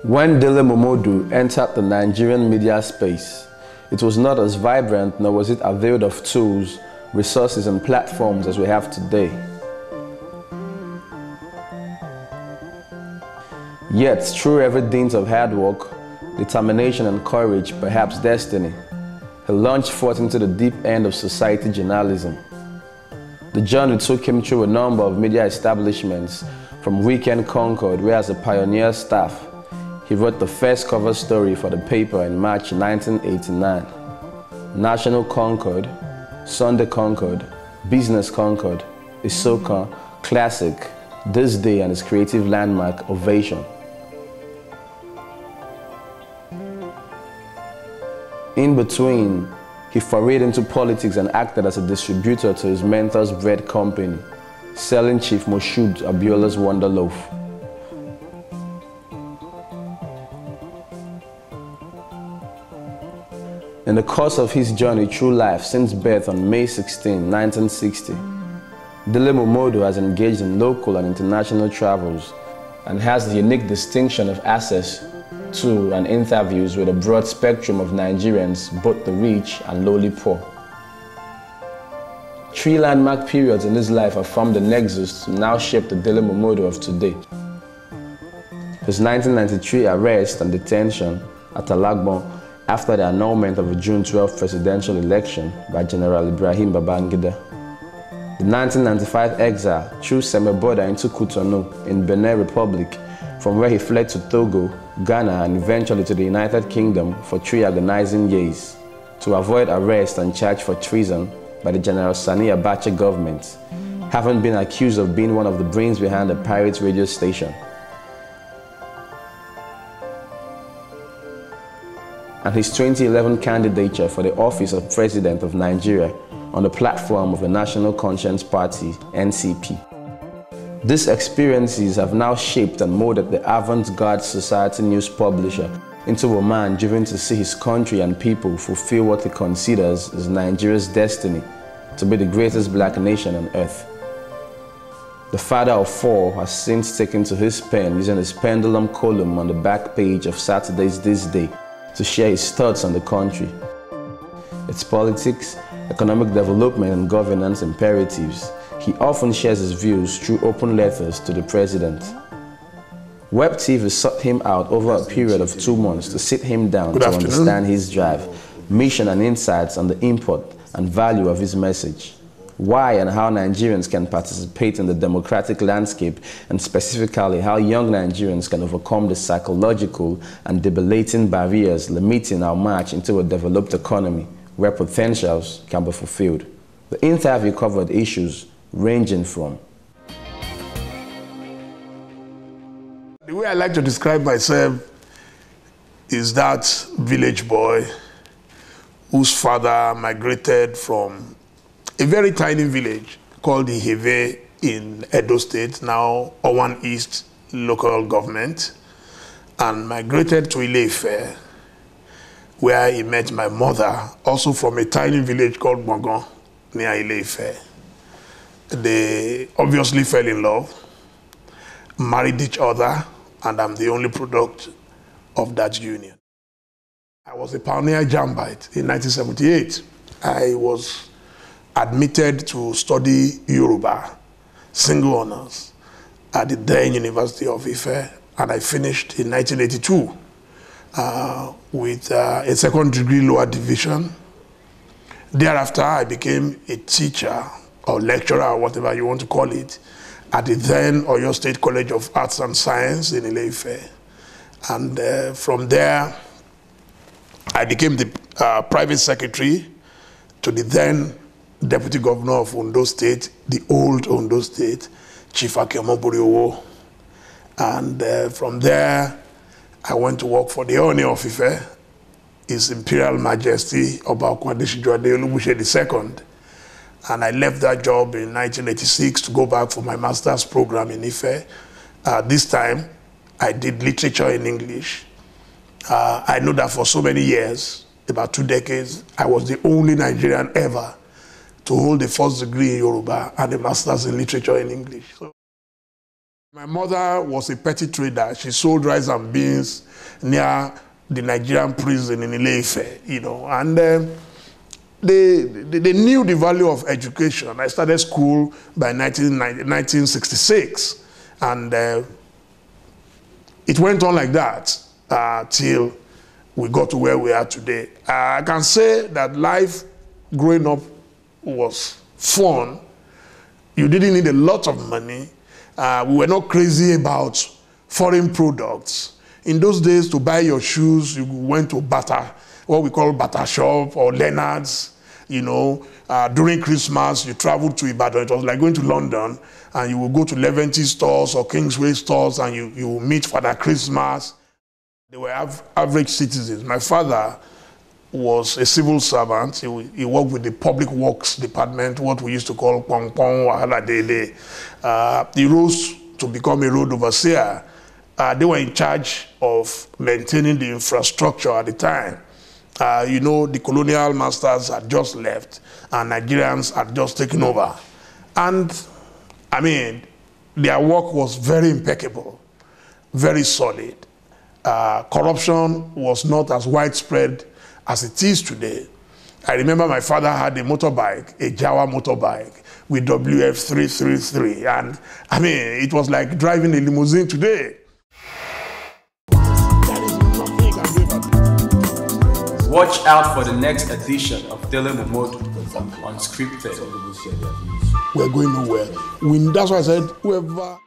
When Dele Momodu entered the Nigerian media space, it was not as vibrant nor was it availed of tools, resources and platforms as we have today. Yet, through every dint of hard work, determination and courage, perhaps destiny, he launched forth into the deep end of society journalism. The journey took him through a number of media establishments, from Weekend Concord, where as a pioneer staff, he wrote the first cover story for the paper in March 1989. National Concord, Sunday Concord, Business Concord, Isoka, Classic, This Day and its creative landmark, Ovation. In between, he forayed into politics and acted as a distributor to his mentor's bread company, selling Chief Moshood Abiola's Wonder Loaf. In the course of his journey through life since birth on May 16, 1960, Dele Momodu has engaged in local and international travels and has the unique distinction of access to and interviews with a broad spectrum of Nigerians, both the rich and lowly poor. Three landmark periods in his life have formed the nexus to now shape the Dele Momodu of today. His 1993 arrest and detention at Alagbon after the annulment of the June 12 presidential election by General Ibrahim Babangida. The 1995 exile through Seme-Border into Cotonou in Benin Republic, from where he fled to Togo, Ghana and eventually to the United Kingdom for 3 agonizing years to avoid arrest and charge for treason by the General Sani Abacha government, having been accused of being one of the brains behind a pirate radio station. And his 2011 candidature for the office of President of Nigeria on the platform of the National Conscience Party, NCP. These experiences have now shaped and molded the avant-garde society news publisher into a man driven to see his country and people fulfill what he considers as Nigeria's destiny to be the greatest black nation on earth. The father of 4 has since taken to his pen using his pendulum column on the back page of Saturday's This Day to share his thoughts on the country, its politics, economic development and governance imperatives. He often shares his views through open letters to the president. Webtv sought him out over a period of 2 months to sit him down to understand his drive, mission and insights on the import and value of his message, why and how Nigerians can participate in the democratic landscape, and specifically how young Nigerians can overcome the psychological and debilitating barriers limiting our march into a developed economy where potentials can be fulfilled. The interview covered issues ranging from: the way I like to describe myself is that village boy whose father migrated from a very tiny village called Iheve in Edo State, now Owan East local government, and migrated to Ile-Ife, where he met my mother, also from a tiny village called Bongon near Ile-Ife. They obviously fell in love, married each other, and I'm the only product of that union. I was a pioneer Jambite in 1978. I was admitted to study Yoruba, single honors, at the then University of Ife, and I finished in 1982 with a second degree lower division. Thereafter, I became a teacher or lecturer or whatever you want to call it at the then Oyo State College of Arts and Science in Ile-Ife. And from there, I became the private secretary to the then Deputy Governor of Ondo State, the old Ondo State, Chief Dele. And from there, I went to work for the Ooni of Ife, His Imperial Majesty Oba Okwadeshijo Olubuse II. And I left that job in 1986 to go back for my master's program in Ife. This time, I did literature in English. I know that for so many years, about 2 decades, I was the only Nigerian ever to hold a first degree in Yoruba and a master's in literature in English. So, my mother was a petty trader. She sold rice and beans near the Nigerian prison in Ile-Ife, you know, and they knew the value of education. I started school by 1966, and it went on like that till we got to where we are today. I can say that life growing up was fun. You didn't need a lot of money. We were not crazy about foreign products. In those days, to buy your shoes, you went to what we call Bata shop or Leonard's. You know, during Christmas, you traveled to Ibadan. It was like going to London, and you would go to Levante stores or Kingsway stores, and you would meet Father Christmas. They were average citizens. My father was a civil servant. He worked with the Public Works Department, what we used to call Pong Pong Wahala Dele. He rose to become a road overseer. They were in charge of maintaining the infrastructure at the time. You know, the colonial masters had just left and Nigerians had just taken over. And, I mean, their work was very impeccable, very solid. Corruption was not as widespread as it is today. I remember my father had a motorbike, a Jawa motorbike with WF333. And, I mean, it was like driving a limousine today. Watch out for the next edition of Dele Momodu Unscripted. We're going nowhere. That's why I said, whoever